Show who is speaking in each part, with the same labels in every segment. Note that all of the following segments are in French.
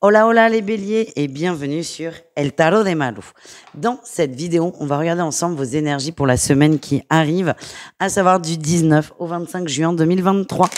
Speaker 1: Hola hola les béliers et bienvenue sur El Tarot de Malou. Dans cette vidéo, on va regarder ensemble vos énergies pour la semaine qui arrive, à savoir du 19 au 25 juin 2023.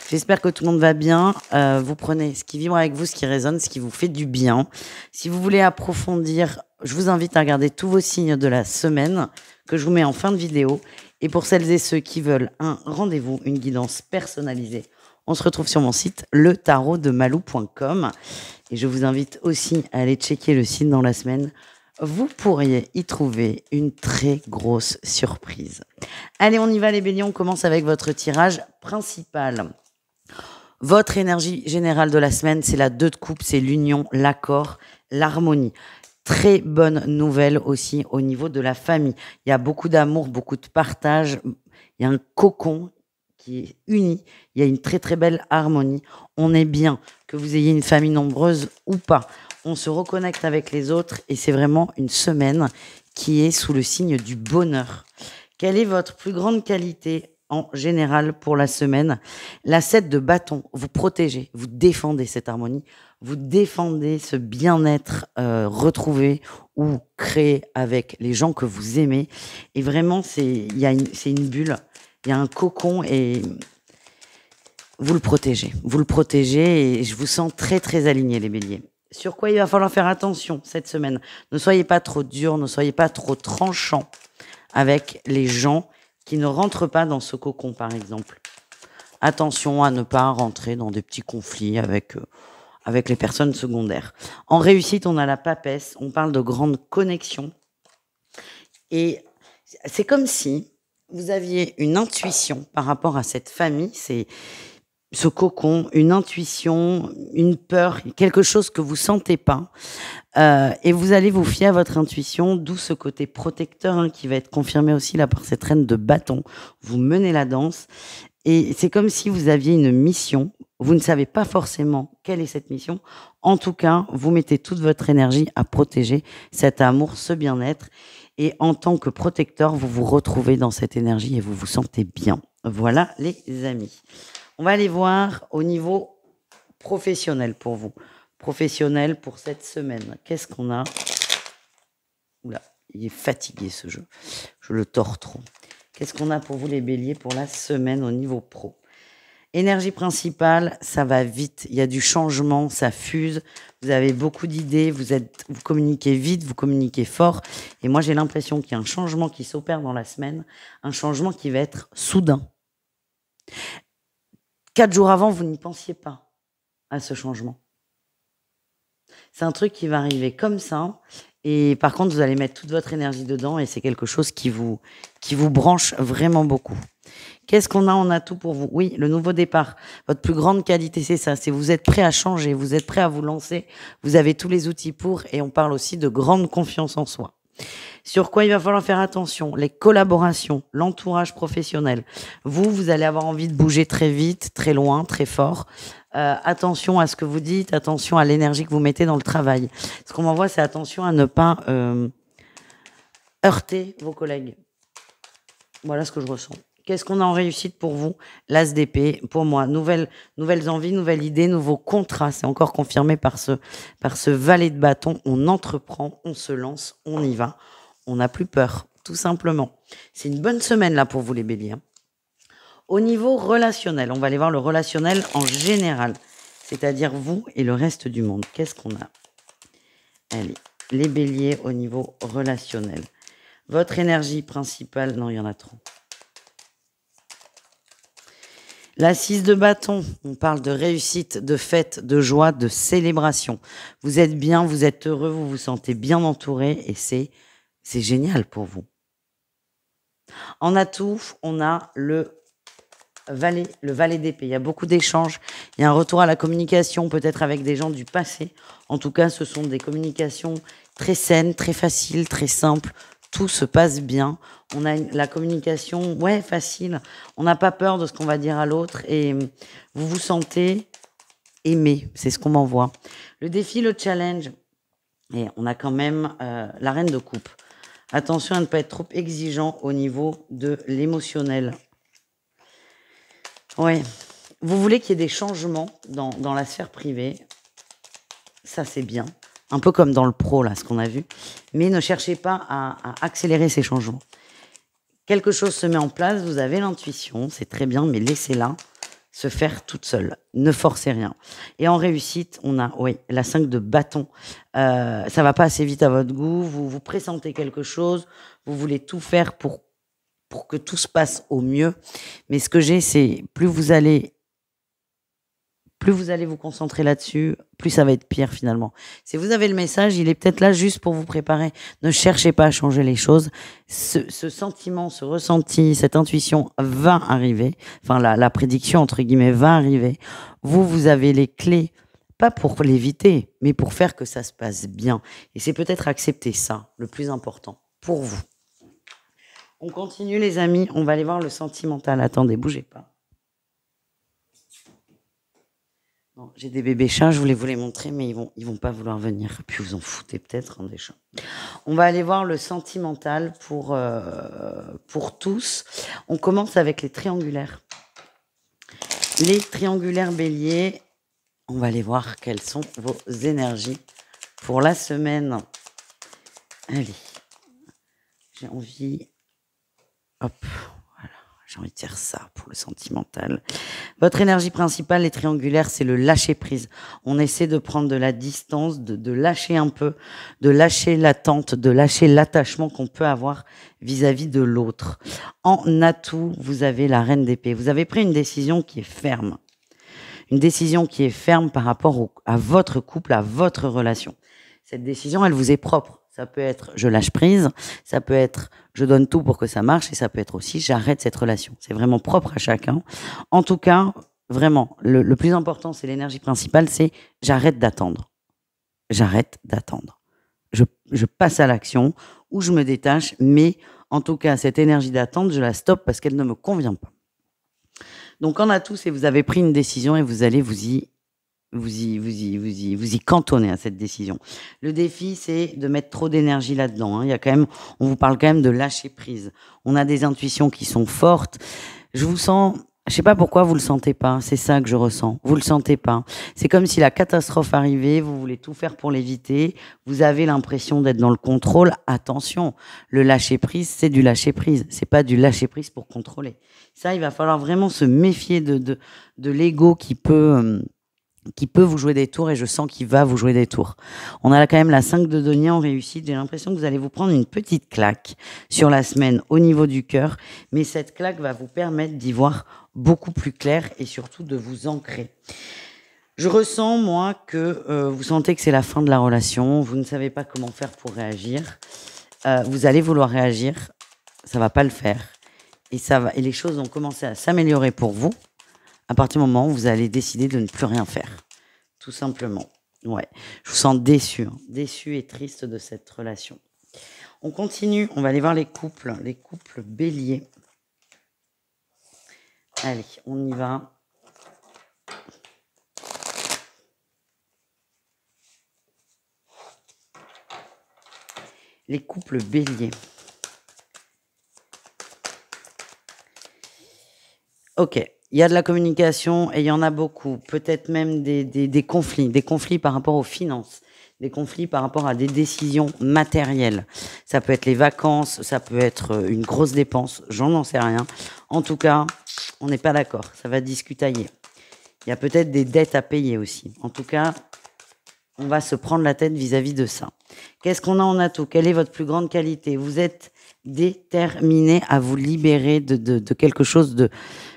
Speaker 1: J'espère que tout le monde va bien. Vous prenez ce qui vibre avec vous, ce qui résonne, ce qui vous fait du bien. Si vous voulez approfondir, je vous invite à regarder tous vos signes de la semaine que je vous mets en fin de vidéo. Et pour celles et ceux qui veulent un rendez-vous, une guidance personnalisée, on se retrouve sur mon site letarotdemalou.com. Et je vous invite aussi à aller checker le site dans la semaine. Vous pourriez y trouver une très grosse surprise. Allez, on y va les béliers, on commence avec votre tirage principal. Votre énergie générale de la semaine, c'est la 2 de coupe, c'est l'union, l'accord, l'harmonie. Très bonne nouvelle aussi au niveau de la famille. Il y a beaucoup d'amour, beaucoup de partage. Il y a un cocon qui est uni. Il y a une très très belle harmonie. On est bien, que vous ayez une famille nombreuse ou pas. On se reconnecte avec les autres et c'est vraiment une semaine qui est sous le signe du bonheur. Quelle est votre plus grande qualité en général pour la semaine? La 7 de bâton, vous protégez, vous défendez cette harmonie, vous défendez ce bien-être retrouvé ou créé avec les gens que vous aimez. Et vraiment, c'est une bulle, il y a un cocon et vous le protégez et je vous sens très très aligné les béliers. Sur quoi il va falloir faire attention cette semaine? Ne soyez pas trop dur, ne soyez pas trop tranchant avec les gens qui ne rentrent pas dans ce cocon, par exemple. Attention à ne pas rentrer dans des petits conflits avec les personnes secondaires. En réussite, on a la papesse, on parle de grande connexion. Et c'est comme si vous aviez une intuition par rapport à cette famille, c'est ce cocon, une intuition, une peur, quelque chose que vous sentez pas. Et vous allez vous fier à votre intuition, d'où ce côté protecteur qui va être confirmé aussi là par cette reine de bâton. Vous menez la danse et c'est comme si vous aviez une mission. Vous ne savez pas forcément quelle est cette mission. En tout cas, vous mettez toute votre énergie à protéger cet amour, ce bien-être. Et en tant que protecteur, vous vous retrouvez dans cette énergie et vous vous sentez bien. Voilà les amis. On va aller voir au niveau professionnel pour vous. Professionnel pour cette semaine. Qu'est-ce qu'on a? Oula, il est fatigué ce jeu. Je le tords trop. Qu'est-ce qu'on a pour vous les béliers pour la semaine au niveau pro? Énergie principale, ça va vite. Il y a du changement, ça fuse. Vous avez beaucoup d'idées, vous communiquez vite, vous communiquez fort. Et moi, j'ai l'impression qu'il y a un changement qui s'opère dans la semaine, un changement qui va être soudain. 4 jours avant, vous n'y pensiez pas à ce changement. C'est un truc qui va arriver comme ça. Et par contre, vous allez mettre toute votre énergie dedans et c'est quelque chose qui vous branche vraiment beaucoup. Qu'est-ce qu'on a en atout pour vous? Oui, le nouveau départ. Votre plus grande qualité, c'est ça. C'est vous êtes prêt à changer, vous êtes prêt à vous lancer. Vous avez tous les outils pour et on parle aussi de grande confiance en soi. Sur quoi il va falloir faire attention? Les collaborations, l'entourage professionnel. Vous allez avoir envie de bouger très vite, très loin, très fort. Attention à ce que vous dites, attention à l'énergie que vous mettez dans le travail. Ce qu'on m'envoie, c'est attention à ne pas heurter vos collègues. Voilà ce que je ressens. Qu'est-ce qu'on a en réussite pour vous? L'As d'épée, pour moi, nouvelles envies, nouvelles idées, nouveaux contrats. C'est encore confirmé par ce valet de bâton. On entreprend, on se lance, on y va. On n'a plus peur, tout simplement. C'est une bonne semaine là pour vous les béliers. Au niveau relationnel, on va aller voir le relationnel en général, c'est-à-dire vous et le reste du monde. Qu'est-ce qu'on a? Allez, les béliers au niveau relationnel. Votre énergie principale, non, il y en a trop. La 6 de bâton, on parle de réussite, de fête, de joie, de célébration. Vous êtes bien, vous êtes heureux, vous vous sentez bien entouré et c'est génial pour vous. En atout, on a le valet d'épée. Il y a beaucoup d'échanges. Il y a un retour à la communication, peut-être avec des gens du passé. En tout cas, ce sont des communications très saines, très faciles, très simples. Tout se passe bien. On a la communication, facile. On n'a pas peur de ce qu'on va dire à l'autre et vous vous sentez aimé. C'est ce qu'on m'envoie. Le défi, le challenge. Et on a quand même la reine de coupe. Attention à ne pas être trop exigeant au niveau de l'émotionnel. Ouais. Vous voulez qu'il y ait des changements dans la sphère privée. ça c'est bien. Un peu comme dans le pro, là, ce qu'on a vu. Mais ne cherchez pas à accélérer ces changements. Quelque chose se met en place, vous avez l'intuition, c'est très bien, mais laissez-la se faire toute seule. Ne forcez rien. Et en réussite, on a, oui, la 5 de bâton. Ça va pas assez vite à votre goût, vous pressentez quelque chose, vous voulez tout faire pour que tout se passe au mieux. Mais ce que j'ai, c'est plus vous allez vous concentrer là-dessus, plus ça va être pire finalement. Si vous avez le message, il est peut-être là juste pour vous préparer. Ne cherchez pas à changer les choses. Ce sentiment, ce ressenti, cette intuition va arriver. Enfin, la prédiction, entre guillemets, va arriver. Vous avez les clés, pas pour l'éviter, mais pour faire que ça se passe bien. Et c'est peut-être accepter ça, le plus important, pour vous. On continue les amis, on va aller voir le sentimental. Attendez, bougez pas. J'ai des bébés chats, je voulais vous les montrer, mais ils vont pas vouloir venir. Puis vous en foutez peut-être, des chats. On va aller voir le sentimental pour tous. On commence avec les triangulaires. Les triangulaires béliers, on va aller voir quelles sont vos énergies pour la semaine. Allez, j'ai envie... Hop, voilà, j'ai envie de dire ça pour le sentimental. Votre énergie principale, les triangulaires, c'est le lâcher-prise. On essaie de prendre de la distance, de lâcher un peu, de lâcher l'attente, de lâcher l'attachement qu'on peut avoir vis-à-vis de l'autre. En atout, vous avez la reine d'épée. Vous avez pris une décision qui est ferme. Une décision qui est ferme par rapport à votre couple, à votre relation. Cette décision, elle vous est propre. Ça peut être je lâche prise, ça peut être je donne tout pour que ça marche, et ça peut être aussi j'arrête cette relation. C'est vraiment propre à chacun. En tout cas, vraiment, le plus important, c'est l'énergie principale, c'est j'arrête d'attendre. J'arrête d'attendre. Je passe à l'action ou je me détache, mais en tout cas, cette énergie d'attente, je la stoppe parce qu'elle ne me convient pas. Donc en atout, c'est vous avez pris une décision et vous allez vous y cantonner à cette décision. Le défi, c'est de mettre trop d'énergie là-dedans. Il y a quand même, on vous parle quand même de lâcher prise. On a des intuitions qui sont fortes. Je vous sens, je sais pas pourquoi vous le sentez pas. C'est ça que je ressens. Vous le sentez pas. C'est comme si la catastrophe arrivait. Vous voulez tout faire pour l'éviter. Vous avez l'impression d'être dans le contrôle. Attention, le lâcher prise, c'est du lâcher prise. C'est pas du lâcher prise pour contrôler. Ça, il va falloir vraiment se méfier de l'ego qui peut vous jouer des tours, et je sens qu'il va vous jouer des tours. On a là quand même la 5 de denier en réussite. J'ai l'impression que vous allez vous prendre une petite claque sur la semaine au niveau du cœur, mais cette claque va vous permettre d'y voir beaucoup plus clair et surtout de vous ancrer. Je ressens, moi, que vous sentez que c'est la fin de la relation, vous ne savez pas comment faire pour réagir. Vous allez vouloir réagir, ça va pas le faire, et les choses vont commencer à s'améliorer pour vous. À partir du moment où vous allez décider de ne plus rien faire. Tout simplement. Ouais. Je vous sens déçu. Déçu et triste de cette relation. On continue. On va aller voir les couples. Les couples béliers. Allez, on y va. Les couples béliers. Ok. Il y a de la communication et il y en a beaucoup. Peut-être même des conflits. Des conflits par rapport aux finances. Des conflits par rapport à des décisions matérielles. Ça peut être les vacances, ça peut être une grosse dépense. J'en sais rien. En tout cas, on n'est pas d'accord. Ça va discutailler. Il y a peut-être des dettes à payer aussi. En tout cas, on va se prendre la tête vis-à-vis de ça. Qu'est-ce qu'on a en atout? Quelle est votre plus grande qualité? Vous êtes déterminé à vous libérer de quelque chose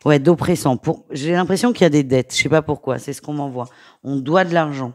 Speaker 1: d'oppressant. J'ai l'impression qu'il y a des dettes. Je sais pas pourquoi. C'est ce qu'on m'envoie. On doit de l'argent.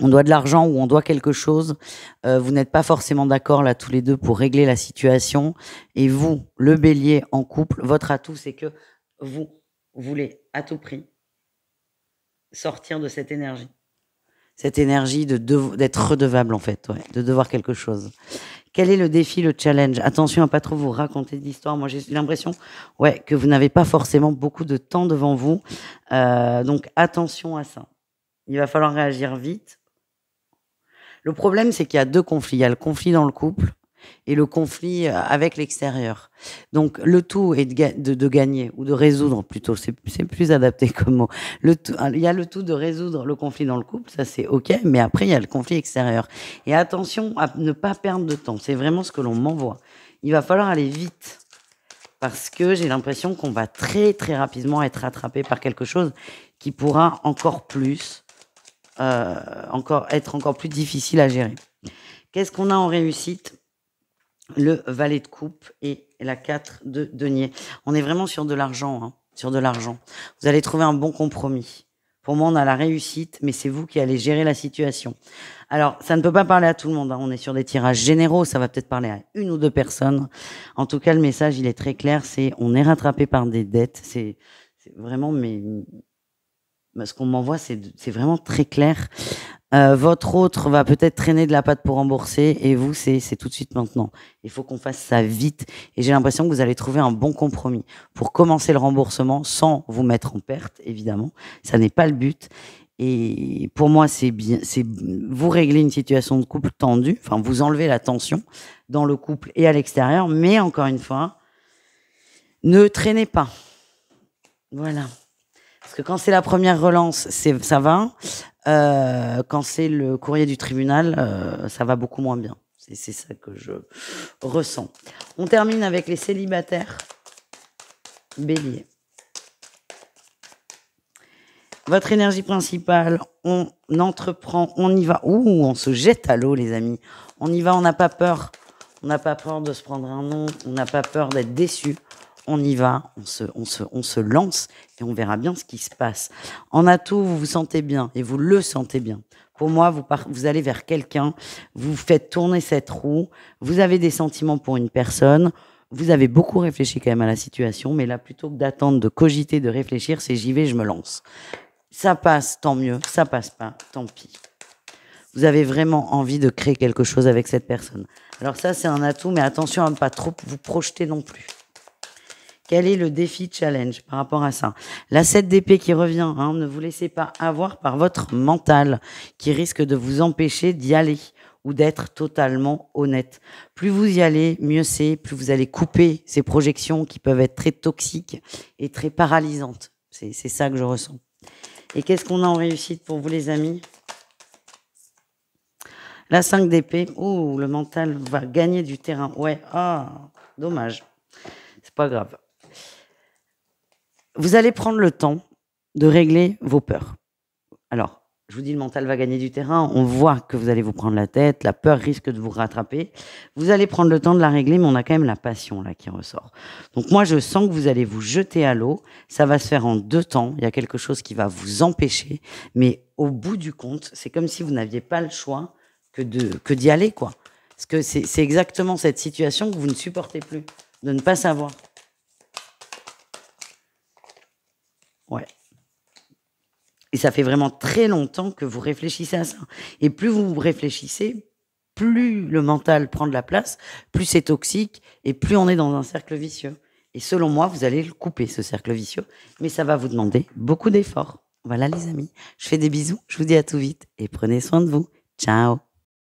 Speaker 1: On doit de l'argent ou on doit quelque chose. Vous n'êtes pas forcément d'accord là tous les deux pour régler la situation. Et vous, le bélier en couple, votre atout, c'est que vous voulez à tout prix sortir de cette énergie. Cette énergie d'être redevable en fait, de devoir quelque chose. Quel est le défi, le challenge? Attention à pas trop vous raconter d'histoire. Moi, j'ai l'impression, que vous n'avez pas forcément beaucoup de temps devant vous. Donc, attention à ça. Il va falloir réagir vite. Le problème, c'est qu'il y a deux conflits. Il y a le conflit dans le couple et le conflit avec l'extérieur. Donc, le tout est de gagner, ou de résoudre plutôt, c'est plus adapté comme mot. Il y a le tout de résoudre le conflit dans le couple, ça c'est OK, mais après, il y a le conflit extérieur. Et attention à ne pas perdre de temps, c'est vraiment ce que l'on m'envoie. Il va falloir aller vite, parce que j'ai l'impression qu'on va très, très rapidement être rattrapé par quelque chose qui pourra encore plus, être encore plus difficile à gérer. Qu'est-ce qu'on a en réussite? Le valet de coupe et la 4 de denier. On est vraiment sur de l'argent, hein, sur de l'argent. Vous allez trouver un bon compromis. Pour moi, on a la réussite, mais c'est vous qui allez gérer la situation. Alors, ça ne peut pas parler à tout le monde, hein. On est sur des tirages généraux, ça va peut-être parler à une ou deux personnes. En tout cas, le message, il est très clair, c'est on est rattrapé par des dettes. C'est vraiment, mais ce qu'on m'envoie, c'est vraiment très clair. Votre autre va peut-être traîner de la pâte pour rembourser, et vous, c'est tout de suite maintenant. Il faut qu'on fasse ça vite, et j'ai l'impression que vous allez trouver un bon compromis pour commencer le remboursement sans vous mettre en perte, évidemment. Ça n'est pas le but. Et pour moi, c'est bien, c'est vous réglez une situation de couple tendue, enfin vous enlevez la tension dans le couple et à l'extérieur, mais encore une fois, ne traînez pas. Voilà. Parce que quand c'est la première relance, ça va. Quand c'est le courrier du tribunal, ça va beaucoup moins bien. C'est ça que je ressens. On termine avec les célibataires. Bélier. Votre énergie principale, on entreprend, on y va. Ouh, on se jette à l'eau, les amis. On y va, on n'a pas peur. On n'a pas peur de se prendre un nom. On n'a pas peur d'être déçu. On y va, on se lance et on verra bien ce qui se passe. En atout, vous vous sentez bien et vous le sentez bien. Pour moi, vous allez vers quelqu'un, vous faites tourner cette roue, vous avez des sentiments pour une personne, vous avez beaucoup réfléchi quand même à la situation, mais là, plutôt que d'attendre, de cogiter, de réfléchir, c'est j'y vais, je me lance. Ça passe, tant mieux. Ça passe pas, tant pis. Vous avez vraiment envie de créer quelque chose avec cette personne. Alors ça, c'est un atout, mais attention à ne pas trop vous projeter non plus. Quel est le défi challenge par rapport à ça? La 7 d'épée qui revient, hein, ne vous laissez pas avoir par votre mental qui risque de vous empêcher d'y aller ou d'être totalement honnête. Plus vous y allez, mieux c'est, plus vous allez couper ces projections qui peuvent être très toxiques et très paralysantes. C'est ça que je ressens. Et qu'est-ce qu'on a en réussite pour vous, les amis? La 5 d'épée, ouh, le mental va gagner du terrain. Ouais, dommage. C'est pas grave. Vous allez prendre le temps de régler vos peurs. Alors, je vous dis, le mental va gagner du terrain. On voit que vous allez vous prendre la tête. La peur risque de vous rattraper. Vous allez prendre le temps de la régler, mais on a quand même la passion là qui ressort. Donc moi, je sens que vous allez vous jeter à l'eau. Ça va se faire en 2 temps. Il y a quelque chose qui va vous empêcher. Mais au bout du compte, c'est comme si vous n'aviez pas le choix que d'y aller, quoi. Parce que c'est exactement cette situation que vous ne supportez plus, de ne pas savoir. Ouais. Et ça fait vraiment très longtemps que vous réfléchissez à ça. Et plus vous réfléchissez, plus le mental prend de la place, plus c'est toxique et plus on est dans un cercle vicieux. Et selon moi, vous allez le couper, ce cercle vicieux. Mais ça va vous demander beaucoup d'efforts. Voilà les amis, je fais des bisous, je vous dis à tout vite et prenez soin de vous. Ciao.